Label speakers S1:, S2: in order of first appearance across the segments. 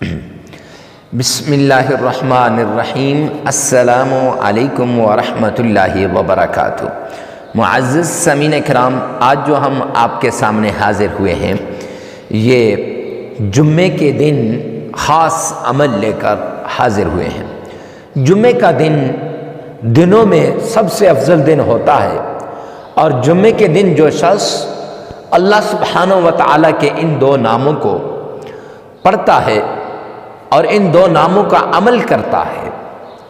S1: بسم اللہ الرحمن الرحیم۔ السلام علیکم ورحمۃ اللہ وبرکاتہ۔ معزز سامعین کرام، آج جو ہم آپ کے سامنے حاضر ہوئے ہیں، یہ جمعے کے دن خاص عمل لے کر حاضر ہوئے ہیں۔ جمعے کا دن دنوں میں سب سے افضل دن ہوتا ہے، اور جمعے کے دن جو شخص اللہ سبحانہ و تعالیٰ کے ان دو ناموں کو پڑھتا ہے اور ان دو ناموں کا عمل کرتا ہے،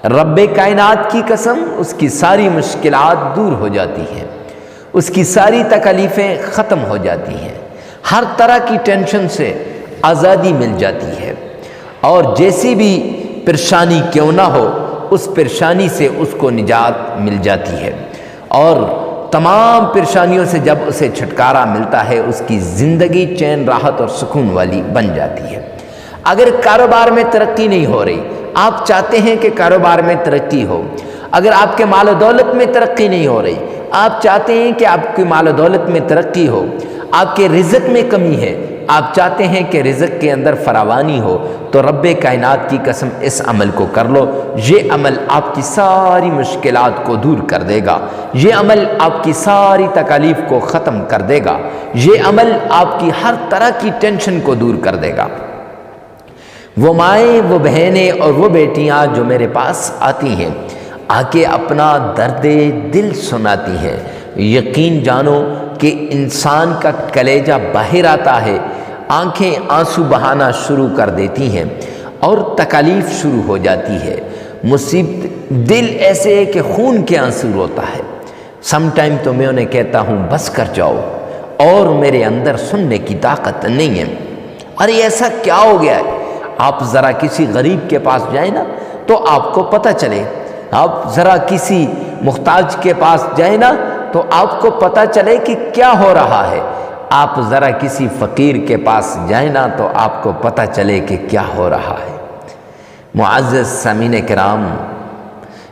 S1: رب کائنات کی قسم اس کی ساری مشکلات دور ہو جاتی ہیں، اس کی ساری تکلیفیں ختم ہو جاتی ہیں، ہر طرح کی ٹینشن سے آزادی مل جاتی ہے، اور جیسی بھی پریشانی کیوں نہ ہو اس پریشانی سے اس کو نجات مل جاتی ہے، اور تمام پریشانیوں سے جب اسے چھٹکارا ملتا ہے اس کی زندگی چین راحت اور سکون والی بن جاتی ہے۔ اگر کاروبار میں ترقی نہیں ہو رہی، آپ چاہتے ہیں کہ کاروبار میں ترقی ہو، اگر آپ کے مال و دولت میں ترقی نہیں ہو رہی، آپ چاہتے ہیں کہ آپ کی مال و دولت میں ترقی ہو، آپ کے رزق میں کمی ہے، آپ چاہتے ہیں کہ رزق کے اندر فراوانی ہو، تو رب کائنات کی قسم اس عمل کو کر لو۔ یہ عمل آپ کی ساری مشکلات کو دور کر دے گا، یہ عمل آپ کی ساری تکالیف کو ختم کر دے گا، یہ عمل آپ کی ہر طرح کی ٹینشن کو دور کر دے گا۔ وہ مائیں، وہ بہنیں اور وہ بیٹیاں جو میرے پاس آتی ہیں، آ کے اپنا درد دل سناتی ہیں، یقین جانو کہ انسان کا کلیجہ باہر آتا ہے، آنکھیں آنسو بہانا شروع کر دیتی ہیں اور تکالیف شروع ہو جاتی ہے، مصیبت، دل ایسے ہے کہ خون کے آنسو روتا ہے۔ سم ٹائم تو میں انہیں کہتا ہوں بس کر جاؤ، اور میرے اندر سننے کی طاقت نہیں ہے۔ ارے ایسا کیا ہو گیا ہے؟ آپ ذرا کسی غریب کے پاس جائیں نا تو آپ کو پتہ چلے، آپ ذرا کسی محتاج کے پاس جائیں نا تو آپ کو پتہ چلے کہ کیا ہو رہا ہے، آپ ذرا کسی فقیر کے پاس جائیں نا تو آپ کو پتہ چلے کہ کیا ہو رہا ہے۔ معزز سامعین کرام،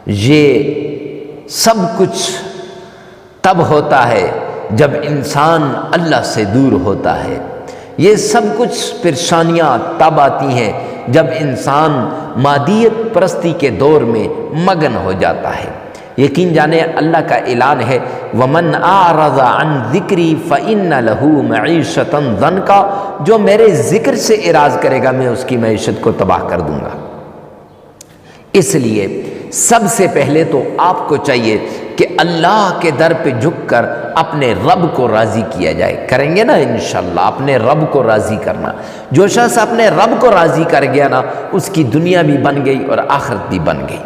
S1: یہ سب کچھ تب ہوتا ہے جب انسان اللہ سے دور ہوتا ہے، یہ سب کچھ پریشانیاں تب آتی ہیں جب انسان مادیت پرستی کے دور میں مگن ہو جاتا ہے۔ یقین جانے اللہ کا اعلان ہے، وَمَنْ أَعْرَضَ عَنْ ذِكْرِي فَإِنَّ لَهُ مَعِيشَةً ضَنْكَ، جو میرے ذکر سے اعراض کرے گا میں اس کی معیشت کو تباہ کر دوں گا۔ اس لیے سب سے پہلے تو آپ کو چاہیے کہ اللہ کے در پہ جھک کر اپنے رب کو راضی کیا جائے۔ کریں گے نا انشاءاللہ اپنے رب کو راضی کرنا۔ جو شخص اپنے رب کو راضی کر گیا نا، اس کی دنیا بھی بن گئی اور آخرت بھی بن گئی۔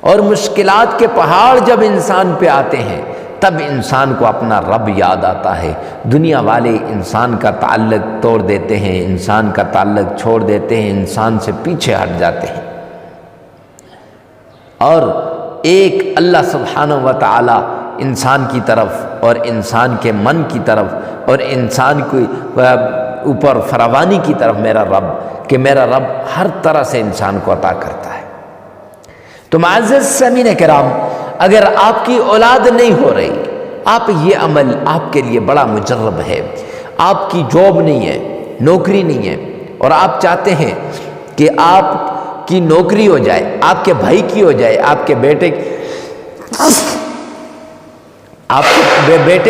S1: اور مشکلات کے پہاڑ جب انسان پہ آتے ہیں تب انسان کو اپنا رب یاد آتا ہے۔ دنیا والے انسان کا تعلق توڑ دیتے ہیں، انسان کا تعلق چھوڑ دیتے ہیں، انسان سے پیچھے ہٹ جاتے ہیں، اور ایک اللہ سبحانہ و تعالی انسان کی طرف اور انسان کے من کی طرف اور انسان کے اوپر فراوانی کی طرف میرا رب، کہ میرا رب ہر طرح سے انسان کو عطا کرتا ہے۔ تو معزز سامعین کرام، اگر آپ کی اولاد نہیں ہو رہی، آپ یہ عمل آپ کے لیے بڑا مجرب ہے، آپ کی جاب نہیں ہے، نوکری نہیں ہے، اور آپ چاہتے ہیں کہ آپ کی نوکری ہو جائے، آپ کے بھائی کی ہو جائے، آپ کے بیٹے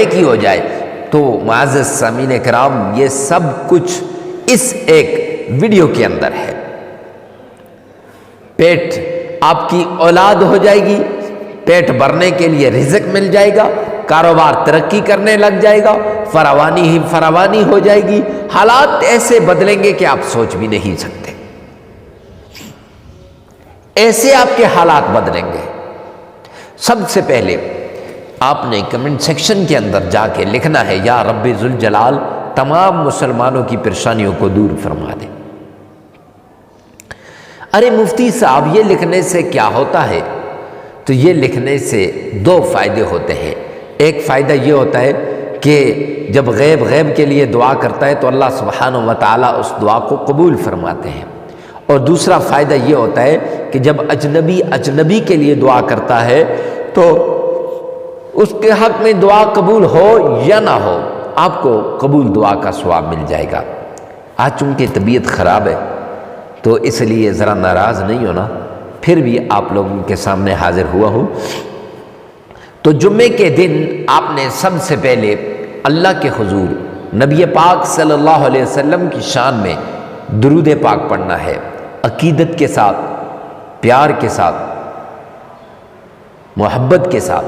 S1: کی ہو جائے، تو معزز سامعین کرام یہ سب کچھ اس ایک ویڈیو کے اندر ہے۔ پیٹ آپ کی اولاد ہو جائے گی، پیٹ بھرنے کے لیے رزق مل جائے گا، کاروبار ترقی کرنے لگ جائے گا، فراوانی ہی فراوانی ہو جائے گی، حالات ایسے بدلیں گے کہ آپ سوچ بھی نہیں سکتے، ایسے آپ کے حالات بدلیں گے۔ سب سے پہلے آپ نے کمنٹ سیکشن کے اندر جا کے لکھنا ہے، یا رب ذوالجلال تمام مسلمانوں کی پریشانیوں کو دور فرما دے۔ ارے مفتی صاحب یہ لکھنے سے کیا ہوتا ہے؟ تو یہ لکھنے سے دو فائدے ہوتے ہیں۔ ایک فائدہ یہ ہوتا ہے کہ جب غیب کے لیے دعا کرتا ہے تو اللہ سبحانہ و تعالیٰ اس دعا کو قبول فرماتے ہیں، اور دوسرا فائدہ یہ ہوتا ہے کہ جب اجنبی کے لیے دعا کرتا ہے تو اس کے حق میں دعا قبول ہو یا نہ ہو، آپ کو قبول دعا کا ثواب مل جائے گا۔ آج چونکہ طبیعت خراب ہے تو اس لیے ذرا ناراض نہیں ہونا، پھر بھی آپ لوگوں کے سامنے حاضر ہوا ہوں۔ تو جمعے کے دن آپ نے سب سے پہلے اللہ کے حضور نبی پاک صلی اللہ علیہ وسلم کی شان میں درود پاک پڑھنا ہے، عقیدت کے ساتھ، پیار کے ساتھ، محبت کے ساتھ۔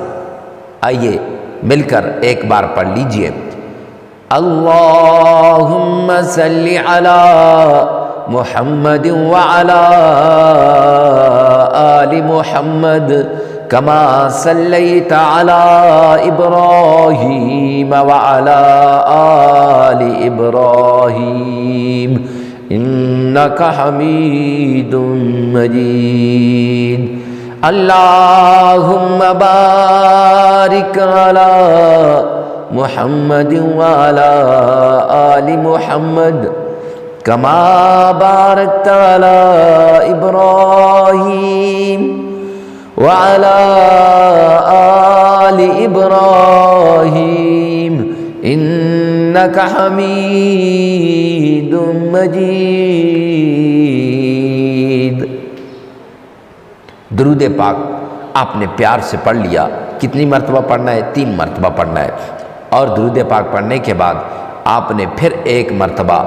S1: آئیے مل کر ایک بار پڑھ لیجئے۔ اللہم صلی علی محمد وعلی آل محمد کما صلیت علی ابراہیم وعلی آل ابراہیم انک حمید مجید۔ اللہم بارک علی محمد وعلی آل محمد کما بارکت علی ابراہیم وعلی آل ابراہیم انک حمید مجید۔ درود پاک آپ نے پیار سے پڑھ لیا۔ کتنی مرتبہ پڑھنا ہے؟ 3 مرتبہ پڑھنا ہے۔ اور درود پاک پڑھنے کے بعد آپ نے پھر 1 مرتبہ،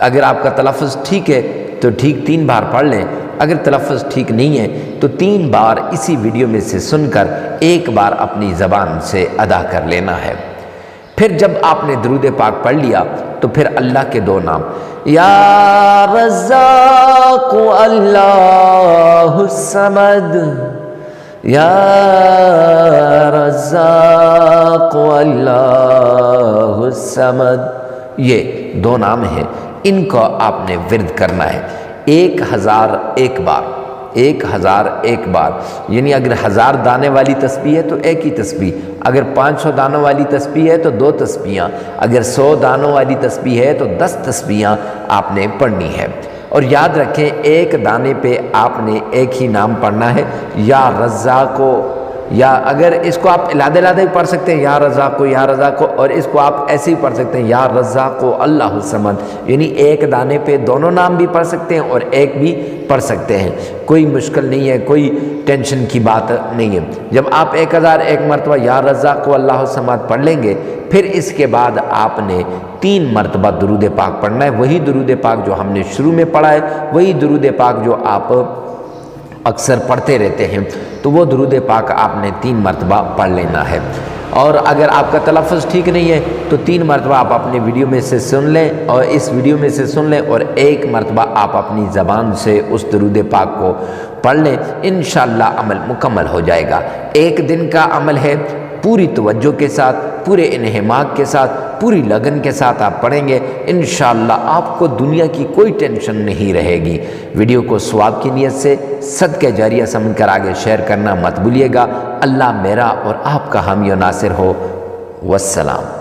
S1: اگر آپ کا تلفظ ٹھیک ہے تو ٹھیک 3 بار پڑھ لیں، اگر تلفظ ٹھیک نہیں ہے تو 3 بار اسی ویڈیو میں سے سن کر 1 بار اپنی زبان سے ادا کر لینا ہے۔ پھر جب آپ نے درود پاک پڑھ لیا تو پھر اللہ کے 2 نام، یا رزاق اللہ الصمد، یا رزاق اللہ الصمد، یہ 2 نام ہیں، ان کو آپ نے ورد کرنا ہے 1001 بار، 1001 بار، یعنی اگر 1000 دانے والی تسبیح ہے تو 1 ہی تسبیح، اگر 500 دانوں والی تسبیح ہے تو 2 تسبیحاں، اگر 100 دانوں والی تسبیح ہے تو 10 تسبیحاں آپ نے پڑھنی ہے۔ اور یاد رکھیں 1 دانے پہ آپ نے 1 ہی نام پڑھنا ہے، یا رزاقو، یا اگر اس کو آپ علیحدہ علیحدہ بھی پڑھ سکتے ہیں، یا رزاقو یا رزاقو، اور اس کو آپ ایسے ہی پڑھ سکتے ہیں، یا رزاقو اللہ الصمد، یعنی 1 دانے پہ دونوں نام بھی پڑھ سکتے ہیں اور 1 بھی پڑھ سکتے ہیں، کوئی مشکل نہیں ہے، کوئی ٹینشن کی بات نہیں ہے۔ جب آپ 1001 مرتبہ یا رزاقو اللہ الصمد پڑھ لیں گے، پھر اس کے بعد آپ نے 3 مرتبہ درود پاک پڑھنا ہے، وہی درود پاک جو ہم نے شروع میں پڑھا ہے، وہی درود پاک جو آپ اکثر پڑھتے رہتے ہیں، تو وہ درود پاک آپ نے 3 مرتبہ پڑھ لینا ہے۔ اور اگر آپ کا تلفظ ٹھیک نہیں ہے تو 3 مرتبہ آپ اپنے ویڈیو میں سے سن لیں، اور اس ویڈیو میں سے سن لیں، اور 1 مرتبہ آپ اپنی زبان سے اس درود پاک کو پڑھ لیں، انشاءاللہ عمل مکمل ہو جائے گا۔ 1 دن کا عمل ہے، پوری توجہ کے ساتھ، پورے انہماک کے ساتھ، پوری لگن کے ساتھ آپ پڑھیں گے، انشاءاللہ آپ کو دنیا کی کوئی ٹینشن نہیں رہے گی۔ ویڈیو کو ثواب کی نیت سے صدقہ جاریہ سمجھ کر آگے شیئر کرنا مت بھولیے گا۔ اللہ میرا اور آپ کا حامی و ناصر ہو۔ والسلام۔